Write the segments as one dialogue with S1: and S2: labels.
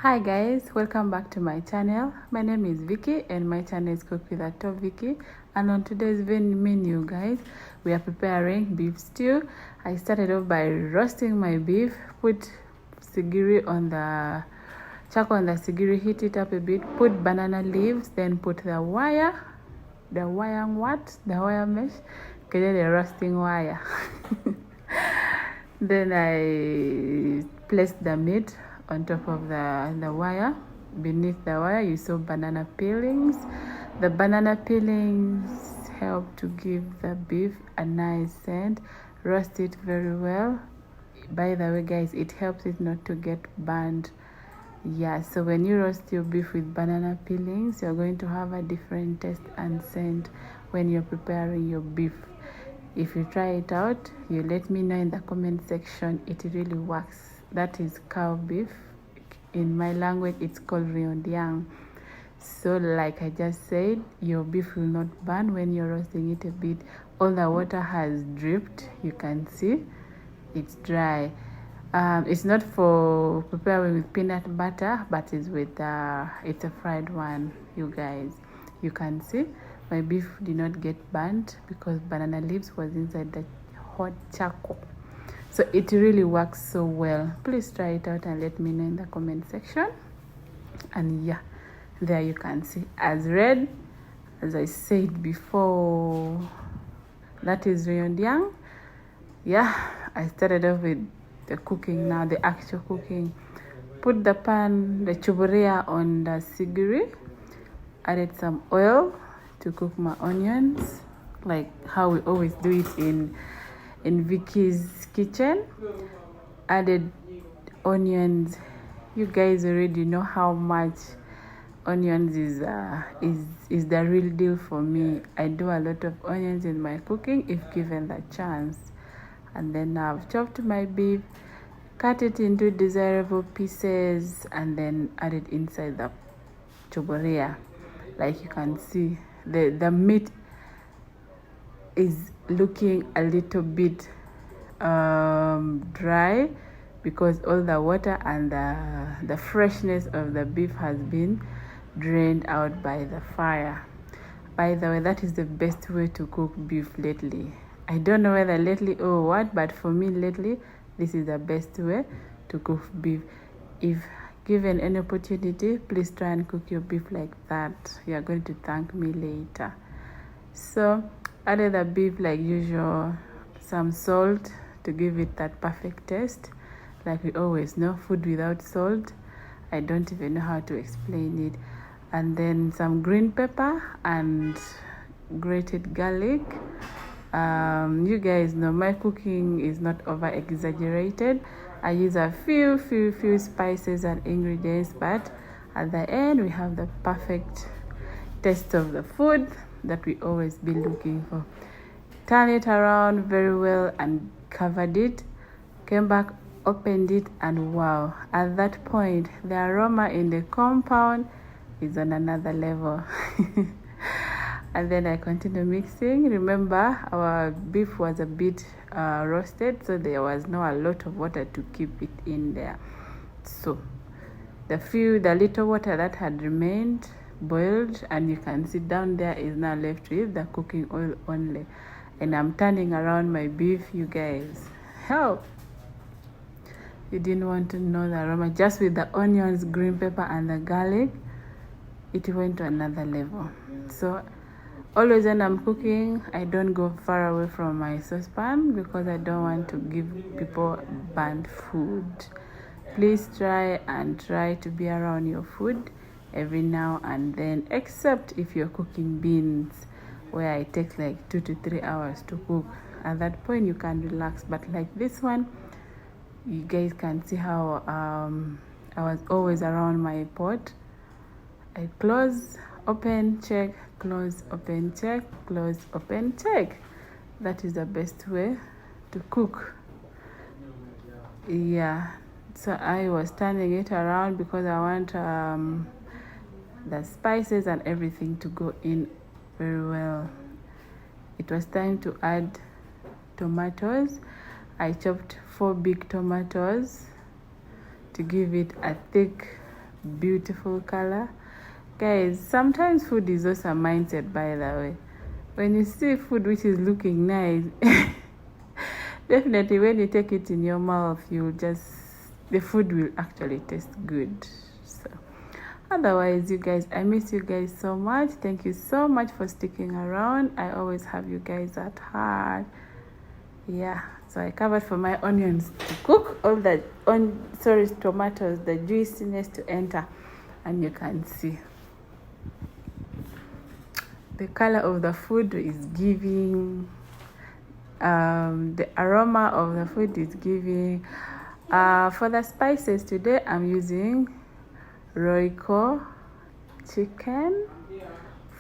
S1: Hi guys, welcome back to my channel. My name is Vicky and my channel is Cook with a Top Vicky. And on today's menu, guys, we are preparing beef stew. I started off by roasting my beef, put sigiri on the charcoal on the sigiri, heat it up a bit, put banana leaves, then put the wire mesh, the roasting wire. Then I placed the meat on top of the wire. Beneath the wire you saw banana peelings. The banana peelings help to give the beef a nice scent. Roast it very well. By the way guys, it helps it not to get burned. Yeah, so when you roast your beef with banana peelings, you're going to have a different taste and scent when you're preparing your beef. If you try it out, you let me know in the comment section. It really works. That is cow beef. In my language, it's called riondang. So like I just said, your beef will not burn when you're roasting it a bit. All the water has dripped. You can see it's dry. It's not for preparing with peanut butter, but it's with it's a fried one. You guys, you can see my beef did not get burnt because banana leaves was inside the hot charcoal. So it really works so well. Please try it out and let me know in the comment section. And yeah, there you can see as red as I said before. That is riondang. Yeah, I started off with the cooking. Now the actual cooking. Put the pan, the chuburia on the sigiri. Added some oil to cook my onions, like how we always do it in Vicky's kitchen. Added onions. You guys already know how much onions is the real deal for me. I do a lot of onions in my cooking if given the chance. And then I've chopped my beef, cut it into desirable pieces, and then add it inside the chuburia. Like you can see, the meat is looking a little bit dry because all the water and the freshness of the beef has been drained out by the fire. By the way, that is the best way to cook beef lately. I don't know whether lately or what, but for me lately, this is the best way to cook beef. If given any opportunity, please try and cook your beef like that. You are going to thank me later. So added the beef like usual, some salt to give it that perfect taste. Like we always know, food without salt, I don't even know how to explain it. And then some green pepper and grated garlic. You guys know my cooking is not over exaggerated. I use a few spices and ingredients, but at the end we have the perfect taste of the food that we always be looking for. Turn it around very well and covered it. Came back, opened it, and wow, at that point the aroma in the compound is on another level. And then I continue mixing. Remember, our beef was a bit roasted, so there was not a lot of water to keep it in there. So the little water that had remained boiled, and you can see down there is now left with the cooking oil only. And I'm turning around my beef, you guys. Help! You didn't want to know the aroma. Just with the onions, green pepper, and the garlic, it went to another level. So always when I'm cooking, I don't go far away from my saucepan because I don't want to give people bad food. Please try to be around your food every now and then, except if you're cooking beans, where I take like 2 to 3 hours to cook. At that point you can relax, but like this one, you guys can see how I was always around my pot. I close, open, check, close, open, check, close, open, check. That is the best way to cook. Yeah, so I was turning it around because I want the spices and everything to go in very well. It was time to add tomatoes. I chopped 4 big tomatoes to give it a thick beautiful color. Guys, sometimes food is also a mindset, by the way. When you see food which is looking nice, definitely when you take it in your mouth, the food will actually taste good. So otherwise, you guys, I miss you guys so much. Thank you so much for sticking around. I always have you guys at heart. Yeah, so I covered for my onions to cook, all the tomatoes, the juiciness to enter, and you can see the color of the food is giving, the aroma of the food is giving. For the spices today, I'm using Royco chicken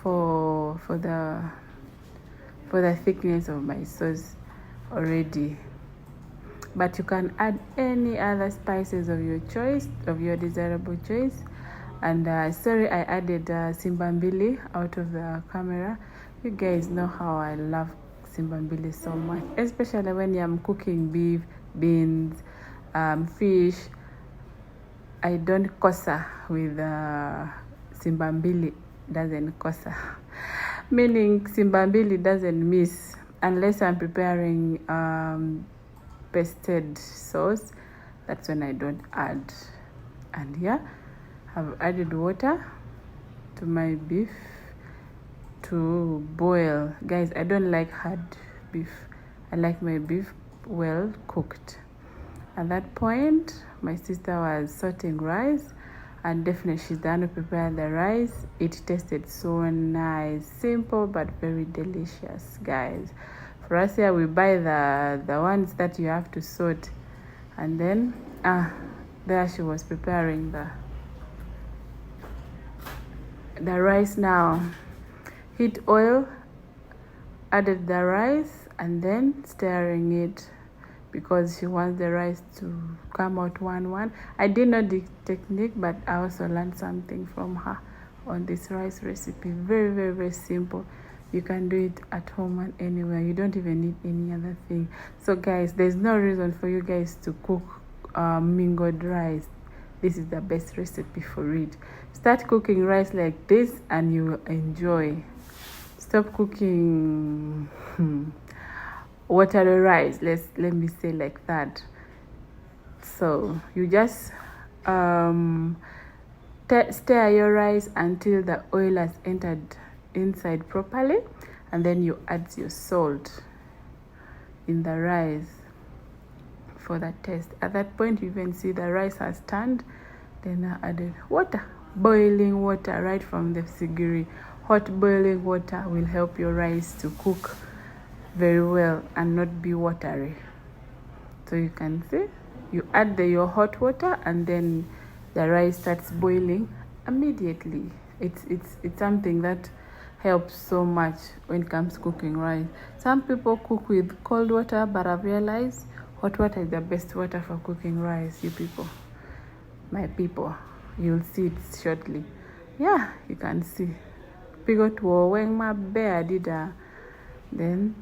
S1: for the thickness of my sauce already, but you can add any other spices of your choice, of your desirable choice. And sorry, I added simbambili out of the camera. You guys know how I love simbambili so much, especially when I'm cooking beef, beans, fish. I don't kosa with simbambili, doesn't kosa, meaning simbambili doesn't miss unless I'm preparing pasted sauce. That's when I don't add. And yeah, I've added water to my beef to boil. Guys, I don't like hard beef. I like my beef well cooked. At that point, my sister was sorting rice, and definitely she's done to prepare the rice. It tasted so nice, simple but very delicious, guys. For us here, we buy the ones that you have to sort. And then there she was preparing the rice. Now heat oil, added the rice, and then stirring it because she wants the rice to come out one. I didn't know the technique, but I also learned something from her on this rice recipe. Very, very, very simple. You can do it at home and anywhere. You don't even need any other thing. So guys, there's no reason for you guys to cook mingled rice. This is the best recipe for it. Start cooking rice like this and you will enjoy. Stop cooking watery rice, let me say like that. So you just stir your rice until the oil has entered inside properly, and then you add your salt in the rice for the taste. At that point, you can see the rice has turned. Then I added water, boiling water right from the sigiri. Hot boiling water will help your rice to cook very well and not be watery. So you can see, you add your hot water and then the rice starts boiling immediately. It's something that helps so much when it comes to cooking rice. Some people cook with cold water, but I've realized hot water is the best water for cooking rice. You people, my people, you'll see it shortly. Yeah, you can see. Pigot when my bear did then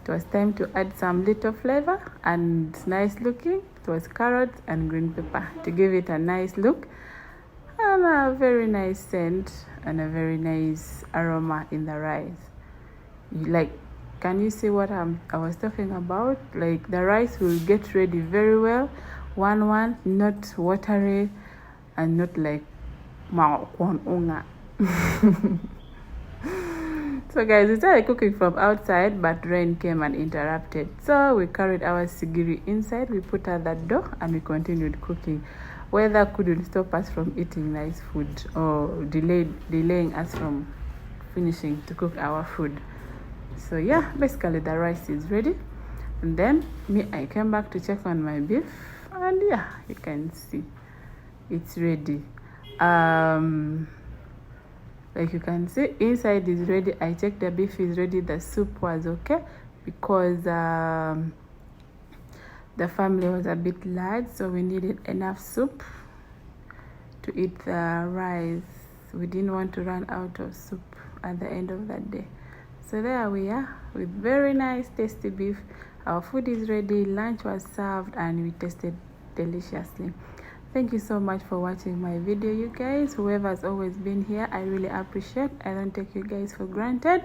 S1: it was time to add some little flavor and nice looking. It was carrots and green pepper to give it a nice look and a very nice scent and a very nice aroma in the rice. Can you see what I was talking about? Like, the rice will get ready very well, one, not watery and not like unga. So guys, we started cooking from outside, but rain came and interrupted. So we carried our sigiri inside, we put out that door, and we continued cooking. Weather couldn't stop us from eating nice food or delaying us from finishing to cook our food. So yeah, basically the rice is ready. And then I came back to check on my beef, and yeah, you can see it's ready. Like you can see, inside is ready. I checked the beef is ready. The soup was okay because the family was a bit large, so we needed enough soup to eat the rice. We didn't want to run out of soup at the end of that day. So there we are with very nice tasty beef. Our food is ready. Lunch was served and we tasted deliciously. Thank you so much for watching my video, you guys. Whoever has always been here, I really appreciate. I don't take you guys for granted.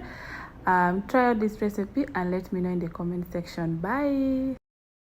S1: Try out this recipe and let me know in the comment section. Bye.